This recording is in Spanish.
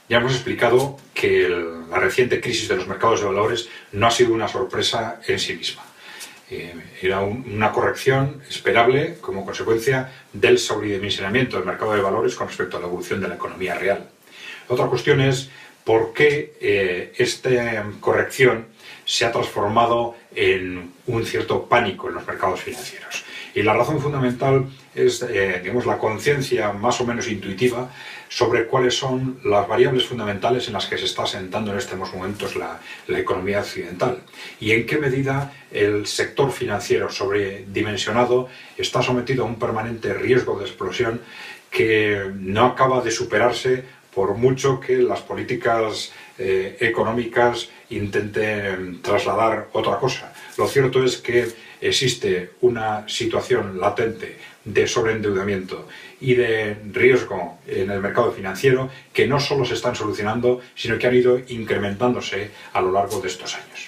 Ya hemos explicado que la reciente crisis de los mercados de valores no ha sido una sorpresa en sí misma. Era una corrección esperable como consecuencia del sobredimensionamiento del mercado de valores con respecto a la evolución de la economía real. Otra cuestión es por qué esta corrección se ha transformado en un cierto pánico en los mercados financieros. Y la razón fundamental es digamos, la conciencia más o menos intuitiva sobre cuáles son las variables fundamentales en las que se está asentando en estos momentos la economía occidental y en qué medida el sector financiero sobredimensionado está sometido a un permanente riesgo de explosión que no acaba de superarse por mucho que las políticas económicas intenten trasladar otra cosa. Lo cierto es que existe una situación latente de sobreendeudamiento y de riesgo en el mercado financiero que no solo se están solucionando, sino que han ido incrementándose a lo largo de estos años.